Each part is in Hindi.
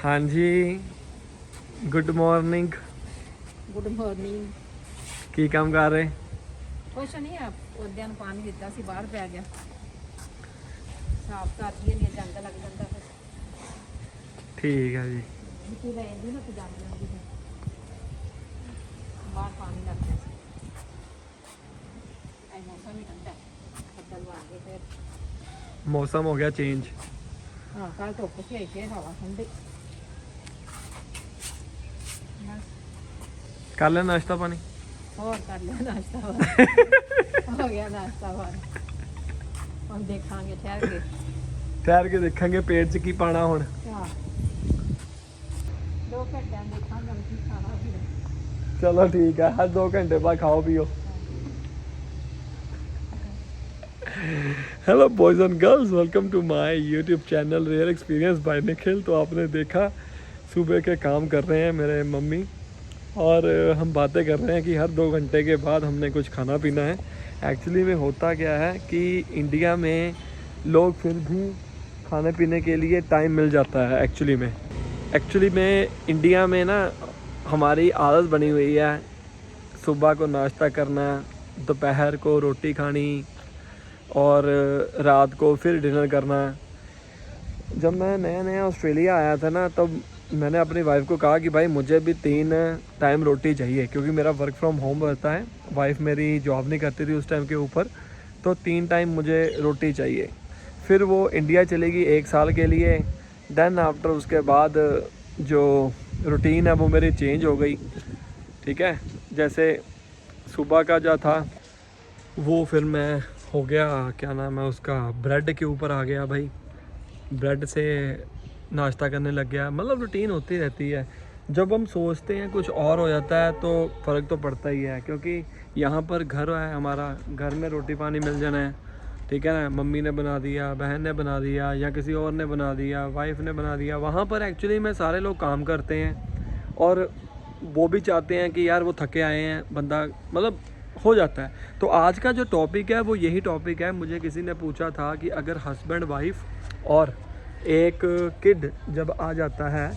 हाँ जी, गुड मॉर्निंग। Good morning. की काम कर रहे? ਕੁਛ ਨਹੀਂ ਆ, ਪੌਦਿਆਂ ਨੂੰ ਪਾਣੀ ਦਿੱਤਾ ਸੀ, ਬਾਹਰ ਪੈ ਗਿਆ। ਸਾਫ਼ ਕਰ ਦਈਏ, ਨਹੀਂ ਜੰਗ ਲੱਗ ਜਾਂਦਾ ਫਿਰ ठीक है जी। ਮਿੱਟੀ ਲੈ ਜਾਂਦੀ ਨਾ ਤੇ ਜੰਗ ਜਾਂਦੀ ਫਿਰ ਬਾਹਰ ਪਾਣੀ ਲੱਗ ਗਿਆ ਸੀ। ਐ ਮੌਸਮ ਹੀ ਠੰਡਾ ਬੱਦਲ ਆ ਗਏ ਫਿਰ। मौसम हो गया चेंज। ਹਾਂ, ਕੱਲ ਧੁੱਪ ਸੀ, ਫਿਰ ਹਵਾ ਠੰਡੀ। ਬਸ कर लिया नाश्ता पानी? ਹੋਰ ਕਰ ਲਿਆ ਨਾਸ਼ਤਾ ਹੋ ਗਿਆ ਨਾਸ਼ਤਾ ਬਾਹਰ। ਹੁਣ ਦੇਖਾਂਗੇ ਠਹਿਰ ਕੇ। ठहर के देखेंगे पेट च की पाना हुण। ਹਾਂ, 2 ਘੰਟਿਆਂ ਦੇਖਾਂਗੇ ਕੀ ਖਾਣਾ ਫਿਰ। चलो ठीक है, हर 2 घंटे बाद खाओ पियो। Hello boys and girls, welcome to my YouTube channel real experience by Nikhil. तो आपने देखा सुबह के काम कर रहे हैं मेरे मम्मी और हम बातें कर रहे हैं कि हर 2 घंटे के बाद हमने कुछ खाना पीना है। एक्चुअली में होता क्या है कि इंडिया में लोग फिर भी खाने पीने के लिए टाइम मिल जाता है। एक्चुअली में इंडिया में ना हमारी आदत बनी हुई है सुबह को नाश्ता करना, दोपहर को रोटी खानी और रात को फिर डिनर करना। जब मैं नया नया ऑस्ट्रेलिया आया था ना, तब मैंने अपनी वाइफ को कहा कि भाई मुझे भी 3 टाइम रोटी चाहिए, क्योंकि मेरा वर्क फ्रॉम होम रहता है। वाइफ मेरी जॉब नहीं करती थी उस टाइम के ऊपर, तो 3 टाइम मुझे रोटी चाहिए। फिर वो इंडिया चलेगी 1 साल के लिए। देन आफ्टर उसके बाद जो रूटीन है वो मेरी चेंज हो गई। ठीक है, जैसे सुबह का जो था वो फिर मैं हो गया, क्या नाम है उसका, ब्रेड के ऊपर आ गया भाई। ब्रेड से नाश्ता करने लग गया। मतलब रूटीन होती रहती है। जब हम सोचते हैं कुछ और हो जाता है तो फ़र्क तो पड़ता ही है, क्योंकि यहाँ पर घर है हमारा, घर में रोटी पानी मिल जाना है। ठीक है ना, मम्मी ने बना दिया, बहन ने बना दिया, या किसी और ने बना दिया, वाइफ ने बना दिया। वहाँ पर एक्चुअली में सारे लोग काम करते हैं और वो भी चाहते हैं कि यार वो थके आए हैं, बंदा मतलब हो जाता है। तो आज का जो टॉपिक है वो यही टॉपिक है। मुझे किसी ने पूछा था कि अगर हस्बैंड वाइफ और एक किड जब आ जाता है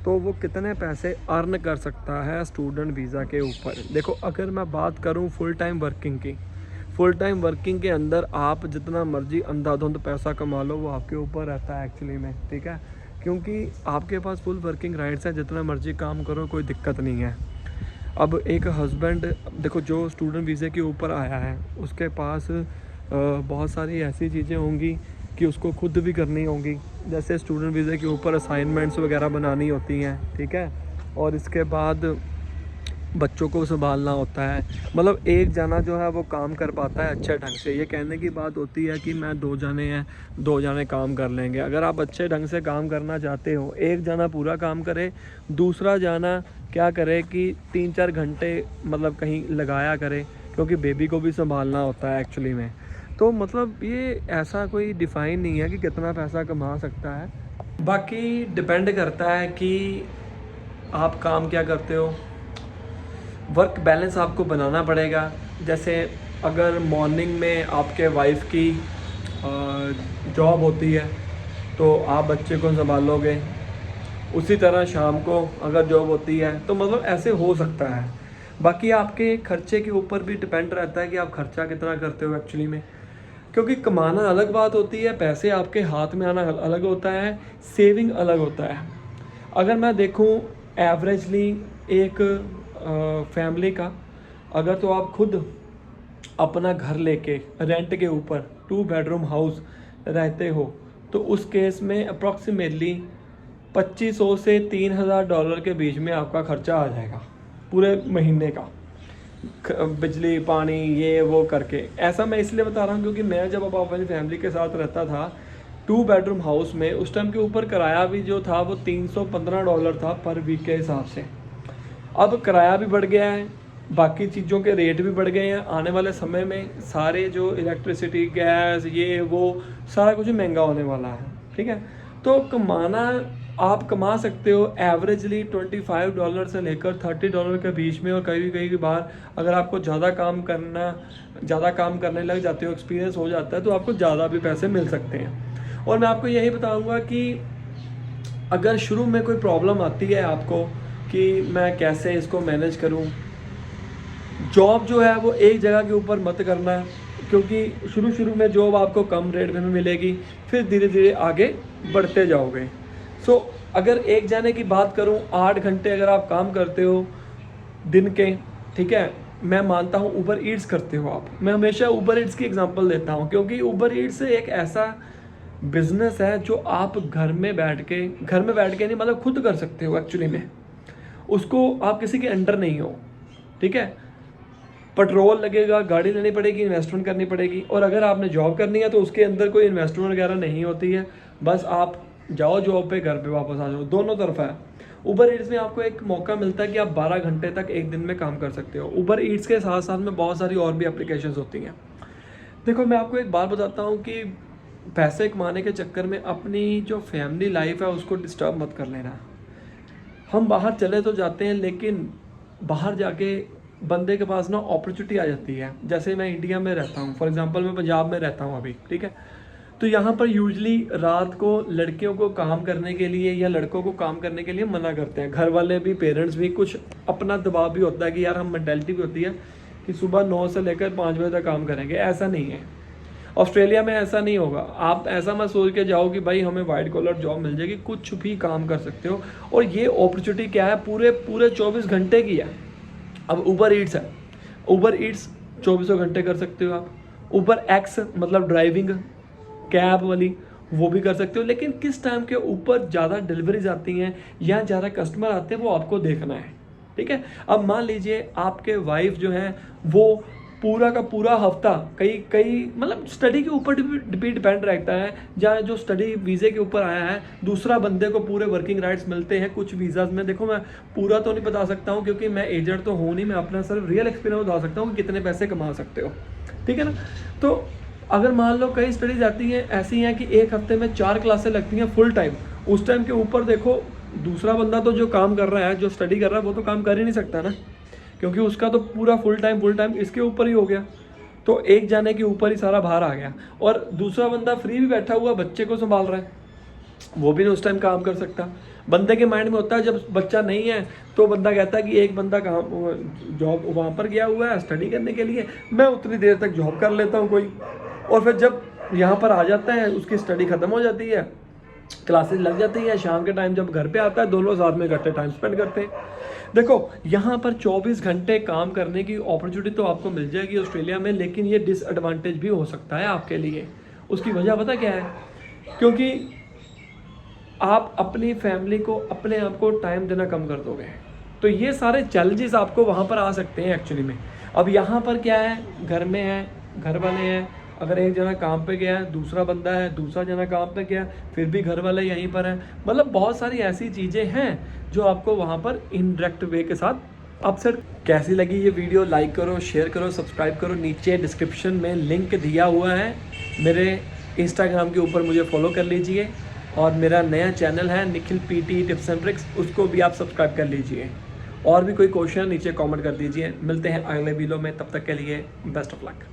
तो वो कितने पैसे अर्न कर सकता है स्टूडेंट वीज़ा के ऊपर। देखो, अगर मैं बात करूं फुल टाइम वर्किंग की, फुल टाइम वर्किंग के अंदर आप जितना मर्जी अंधाधुंध पैसा कमा लो, वो आपके ऊपर रहता है एक्चुअली में। ठीक है, क्योंकि आपके पास फुल वर्किंग राइट्स हैं, जितना मर्जी काम करो, कोई दिक्कत नहीं है। अब एक हस्बैंड, देखो जो स्टूडेंट वीज़े के ऊपर आया है उसके पास बहुत सारी ऐसी चीज़ें होंगी कि उसको खुद भी करनी होंगी। जैसे स्टूडेंट वीज़े के ऊपर असाइनमेंट्स वगैरह बनानी होती हैं। ठीक है, और इसके बाद बच्चों को संभालना होता है। मतलब एक जना जो है वो काम कर पाता है अच्छे ढंग से। ये कहने की बात होती है कि मैं 2 जने हैं, 2 जने काम कर लेंगे। अगर आप अच्छे ढंग से काम करना चाहते हो, एक जना पूरा काम करे, दूसरा जना क्या करे कि 3-4 घंटे मतलब कहीं लगाया करे, क्योंकि बेबी को भी संभालना होता है एक्चुअली में। तो मतलब ये ऐसा कोई डिफ़ाइन नहीं है कि कितना पैसा कमा सकता है। बाकी डिपेंड करता है कि आप काम क्या करते हो। वर्क बैलेंस आपको बनाना पड़ेगा। जैसे अगर मॉर्निंग में आपके वाइफ की जॉब होती है तो आप बच्चे को संभालोगे, उसी तरह शाम को अगर जॉब होती है तो मतलब ऐसे हो सकता है। बाकी आपके खर्चे के ऊपर भी डिपेंड रहता है कि आप खर्चा कितना करते हो एक्चुअली में, क्योंकि कमाना अलग बात होती है, पैसे आपके हाथ में आना अलग होता है, सेविंग अलग होता है। अगर मैं देखूं एवरेजली एक फैमिली का, अगर तो आप खुद अपना घर लेके रेंट के ऊपर 2 बेडरूम हाउस रहते हो तो उस केस में अप्रॉक्सीमेटली $2500 से $3000 के बीच में आपका खर्चा आ जाएगा पूरे महीने का, बिजली पानी ये वो करके। ऐसा मैं इसलिए बता रहा हूँ क्योंकि मैं जब अब अपनी फैमिली के साथ रहता था 2 बेडरूम हाउस में, उस टाइम के ऊपर किराया भी जो था वो $315 था पर वीक के हिसाब से। अब किराया भी बढ़ गया है, बाकी चीज़ों के रेट भी बढ़ गए हैं। आने वाले समय में सारे जो इलेक्ट्रिसिटी, गैस, ये वो सारा कुछ महंगा होने वाला है। ठीक है, तो कमाना आप कमा सकते हो एवरेजली $25 से लेकर $30 के बीच में। और कई बार अगर आपको ज़्यादा काम करने लग जाते हो, एक्सपीरियंस हो जाता है, तो आपको ज़्यादा भी पैसे मिल सकते हैं। और मैं आपको यही बताऊंगा कि अगर शुरू में कोई प्रॉब्लम आती है आपको कि मैं कैसे इसको मैनेज करूं, जॉब जो है वो एक जगह के ऊपर मत करना है, क्योंकि शुरू में जॉब आपको कम रेट में मिलेगी, फिर धीरे धीरे आगे बढ़ते जाओगे। सो अगर एक जाने की बात करूं, 8 घंटे अगर आप काम करते हो दिन के, ठीक है, मैं मानता हूं ऊबर ईट्स करते हो आप, मैं हमेशा ऊबर ईट्स की एग्जांपल देता हूं, क्योंकि ऊबर ईट्स एक ऐसा बिजनेस है जो आप घर में बैठ के नहीं, मतलब खुद कर सकते हो एक्चुअली में। उसको आप किसी के अंडर नहीं हो, ठीक है। पेट्रोल लगेगा, गाड़ी लेनी पड़ेगी, इन्वेस्टमेंट करनी पड़ेगी, और अगर आपने जॉब करनी है तो उसके अंदर कोई इन्वेस्टमेंट वगैरह नहीं होती है, बस आप जाओ जॉब पे, घर पे वापस आ जाओ, दोनों तरफा है। ऊबर ईट्स में आपको एक मौका मिलता है कि आप 12 घंटे तक एक दिन में काम कर सकते हो। ऊबर ईट्स के साथ साथ में बहुत सारी और भी एप्लीकेशंस होती हैं। देखो मैं आपको एक बात बताता हूँ कि पैसे कमाने के चक्कर में अपनी जो फैमिली लाइफ है उसको डिस्टर्ब मत कर लेना। हम बाहर चले तो जाते हैं, लेकिन बाहर जाके बंदे के पास ना अपॉर्चुनिटी आ जाती है। जैसे मैं इंडिया में रहता हूँ, फॉर एग्जांपल मैं पंजाब में रहता हूँ अभी, ठीक है, तो यहाँ पर यूजली रात को लड़कियों को काम करने के लिए या लड़कों को काम करने के लिए मना करते हैं। घर वाले भी, पेरेंट्स भी, कुछ अपना दबाव भी होता है कि यार हम मेंटालिटी भी होती है कि सुबह 9 से लेकर 5 बजे तक काम करेंगे। ऐसा नहीं है, ऑस्ट्रेलिया में ऐसा नहीं होगा। आप ऐसा मत सोच के जाओ कि भाई हमें वाइट कॉलर जॉब मिल जाएगी, कुछ भी काम कर सकते हो। और ये अपॉर्चुनिटी क्या है, पूरे 24 घंटे की है। अब ऊबर ईट्स है, ऊबर ईट्स 24 घंटे कर सकते हो आप। ऊबर एक्स मतलब ड्राइविंग कैब वाली, वो भी कर सकते हो, लेकिन किस टाइम के ऊपर ज़्यादा डिलीवरीज आती हैं या ज़्यादा कस्टमर आते हैं वो आपको देखना है, ठीक है। अब मान लीजिए आपके वाइफ जो है वो पूरा का पूरा हफ्ता कई मतलब स्टडी के ऊपर डिपेंड रहता है, जहाँ जो स्टडी वीज़े के ऊपर आया है, दूसरा बंदे को पूरे वर्किंग राइट्स मिलते हैं कुछ वीज़ाज में। देखो मैं पूरा तो नहीं बता सकता हूँ क्योंकि मैं एजेंट तो हूँ नहीं, मैं अपना सिर्फ रियल एक्सपीरियंस बता सकता हूँ कि कितने पैसे कमा सकते हो, ठीक है ना। तो अगर मान लो कई स्टडीज आती हैं ऐसी हैं कि एक हफ्ते में 4 क्लासें लगती हैं फुल टाइम, उस टाइम के ऊपर देखो दूसरा बंदा तो जो काम कर रहा है, जो स्टडी कर रहा है, वो तो काम कर ही नहीं सकता ना, क्योंकि उसका तो पूरा फुल टाइम इसके ऊपर ही हो गया। तो एक जाने के ऊपर ही सारा भार आ गया। और दूसरा बंदा फ्री भी बैठा हुआ बच्चे को संभाल रहा है, वो भी नहीं उस टाइम काम कर सकता। बंदे के माइंड में होता है जब बच्चा नहीं है तो बंदा कहता है कि एक बंदा काम जॉब वहाँ पर गया हुआ है स्टडी करने के लिए, मैं उतनी देर तक जॉब कर लेता हूँ कोई, और फिर जब यहाँ पर आ जाता है उसकी स्टडी ख़त्म हो जाती है, क्लासेस लग जाती है, शाम के टाइम जब घर पे आता है दोनों साथ में इकट्ठे टाइम स्पेंड करते हैं। देखो यहाँ पर 24 घंटे काम करने की अपॉर्चुनिटी तो आपको मिल जाएगी ऑस्ट्रेलिया में, लेकिन ये डिसएडवांटेज भी हो सकता है आपके लिए। उसकी वजह पता क्या है, क्योंकि आप अपनी फैमिली को, अपने आप को टाइम देना कम कर दोगे, तो ये सारे चैलेंजेस आपको वहाँ पर आ सकते हैं एक्चुअली में। अब यहाँ पर क्या है, घर में है, घर वाले हैं, अगर एक जना काम पे गया है, दूसरा बंदा है, दूसरा जना काम पे गया, फिर भी घर वाले यहीं पर हैं, मतलब बहुत सारी ऐसी चीज़ें हैं जो आपको वहाँ पर इनडायरेक्ट वे के साथ अपसेट। कैसी लगी ये वीडियो, लाइक करो, शेयर करो, सब्सक्राइब करो। नीचे डिस्क्रिप्शन में लिंक दिया हुआ है मेरे इंस्टाग्राम के ऊपर, मुझे फॉलो कर लीजिए। और मेरा नया चैनल है Nikhil PT tips and tricks, उसको भी आप सब्सक्राइब कर लीजिए। और भी कोई क्वेश्चन नीचे कमेंट कर दीजिए। मिलते हैं अगले वीडियो में, तब तक के लिए बेस्ट ऑफ लक।